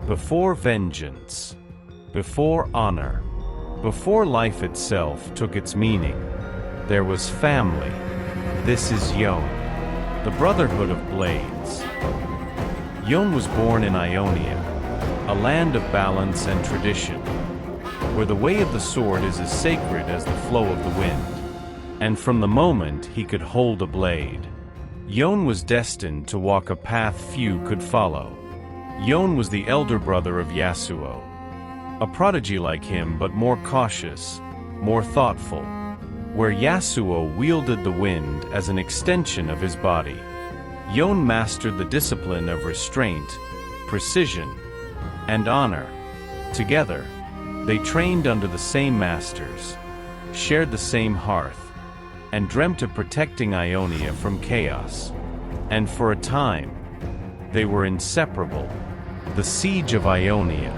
Before vengeance, before honor, before life itself took its meaning, there was family. This is Yone, the Brotherhood of Blades. Yone was born in Ionia, a land of balance and tradition, where the way of the sword is as sacred as the flow of the wind. And from the moment he could hold a blade, Yone was destined to walk a path few could follow. Yone was the elder brother of Yasuo, a prodigy like him but more cautious, more thoughtful, where Yasuo wielded the wind as an extension of his body. Yone mastered the discipline of restraint, precision, and honor. Together, they trained under the same masters, shared the same hearth, and dreamt of protecting Ionia from chaos. And for a time, they were inseparable. The siege of Ionia.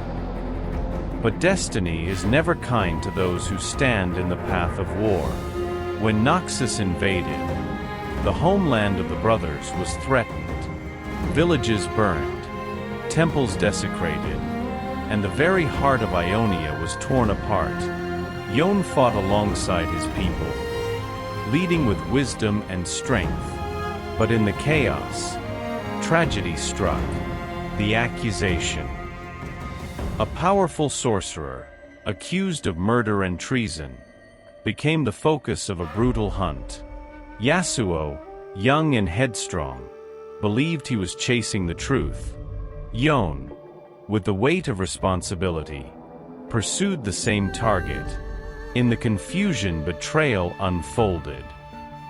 But destiny is never kind to those who stand in the path of war. When Noxus invaded, the homeland of the brothers was threatened. Villages burned, temples desecrated, and the very heart of Ionia was torn apart. Yone fought alongside his people, leading with wisdom and strength. But in the chaos, tragedy struck. The accusation. A powerful sorcerer, accused of murder and treason, became the focus of a brutal hunt. Yasuo, young and headstrong, believed he was chasing the truth. Yone, with the weight of responsibility, pursued the same target. In the confusion, betrayal unfolded.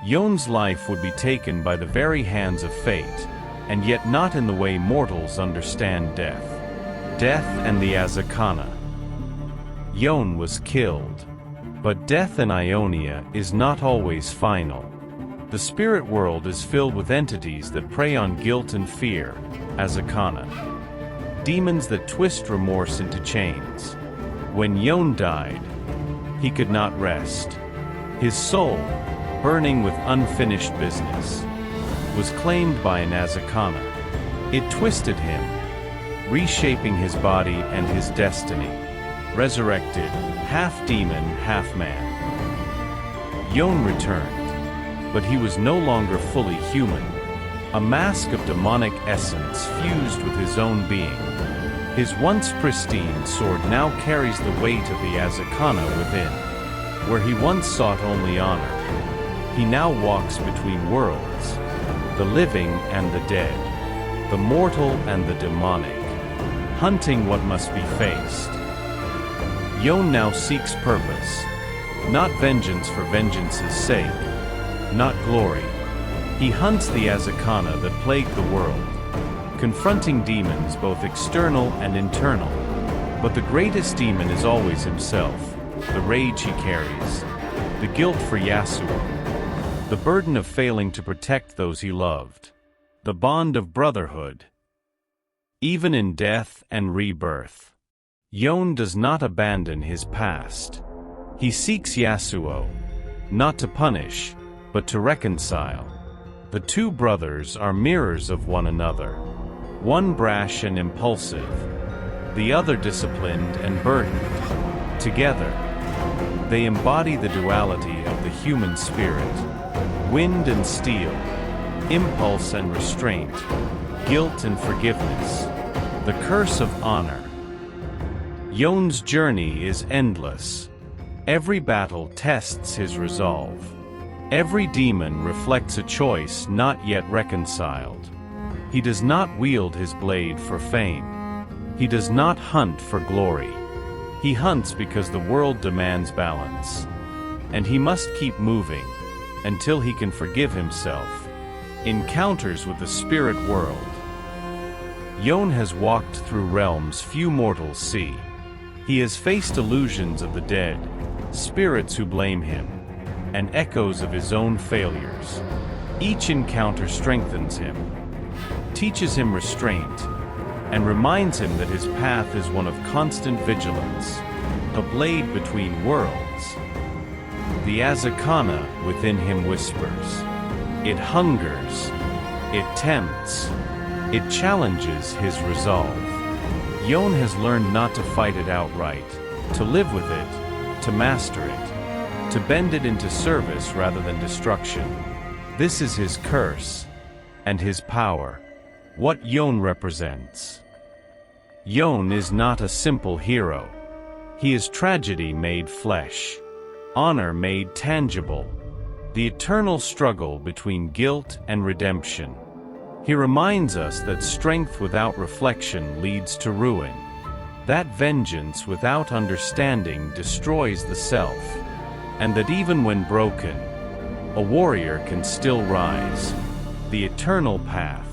Yone's life would be taken by the very hands of fate, and yet not in the way mortals understand death. Death and the Azakana. Yone was killed. But death in Ionia is not always final. The spirit world is filled with entities that prey on guilt and fear, Azakana. Demons that twist remorse into chains. When Yone died, he could not rest. His soul, burning with unfinished business, was claimed by an Azakana. It twisted him, reshaping his body and his destiny. Resurrected, half demon, half man. Yone returned, but he was no longer fully human. A mask of demonic essence fused with his own being. His once pristine sword now carries the weight of the Azakana within. Where he once sought only honor, he now walks between worlds, the living and the dead, the mortal and the demonic, hunting what must be faced. Yone now seeks purpose, not vengeance for vengeance's sake, not glory. He hunts the Azakana that plague the world, confronting demons both external and internal. But the greatest demon is always himself, the rage he carries, the guilt for Yasuo, the burden of failing to protect those he loved, the bond of brotherhood. Even in death and rebirth, Yone does not abandon his past. He seeks Yasuo, not to punish, but to reconcile. The two brothers are mirrors of one another, one brash and impulsive, the other disciplined and burdened. Together, they embody the duality of the human spirit, wind and steel, impulse and restraint, guilt and forgiveness, the curse of honor. Yone's journey is endless. Every battle tests his resolve. Every demon reflects a choice not yet reconciled. He does not wield his blade for fame. He does not hunt for glory. He hunts because the world demands balance. And he must keep moving until he can forgive himself. Encounters with the spirit world. Yone has walked through realms few mortals see. He has faced illusions of the dead, spirits who blame him, and echoes of his own failures. Each encounter strengthens him, teaches him restraint, and reminds him that his path is one of constant vigilance, a blade between worlds. The Azakana within him whispers. It hungers, it tempts, it challenges his resolve. Yone has learned not to fight it outright, to live with it, to master it, to bend it into service rather than destruction. This is his curse, and his power. What Yone represents. Yone is not a simple hero. He is tragedy made flesh, honor made tangible, the eternal struggle between guilt and redemption. He reminds us that strength without reflection leads to ruin, that vengeance without understanding destroys the self, and that even when broken, a warrior can still rise. The eternal path.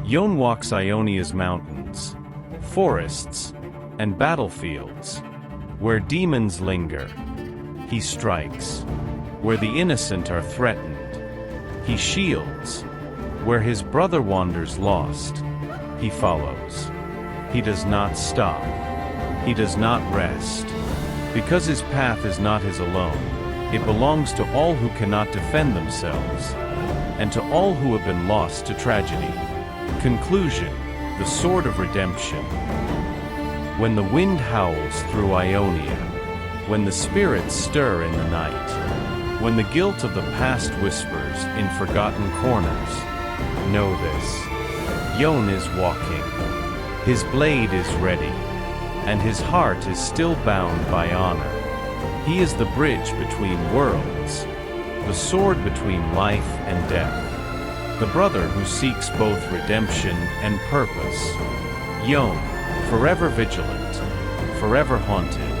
Yone walks Ionia's mountains, forests, and battlefields, where demons linger. He strikes. Where the innocent are threatened, he shields. Where his brother wanders lost, he follows. He does not stop. He does not rest. Because his path is not his alone, it belongs to all who cannot defend themselves, and to all who have been lost to tragedy. Conclusion: the sword of redemption. When the wind howls through Ionia, when the spirits stir in the night, when the guilt of the past whispers in forgotten corners, know this: Yone is walking. His blade is ready, and his heart is still bound by honor. He is the bridge between worlds, the sword between life and death, the brother who seeks both redemption and purpose. Yone, forever vigilant, forever haunted,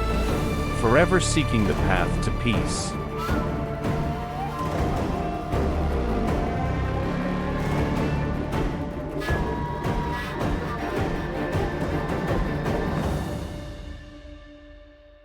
forever seeking the path to peace.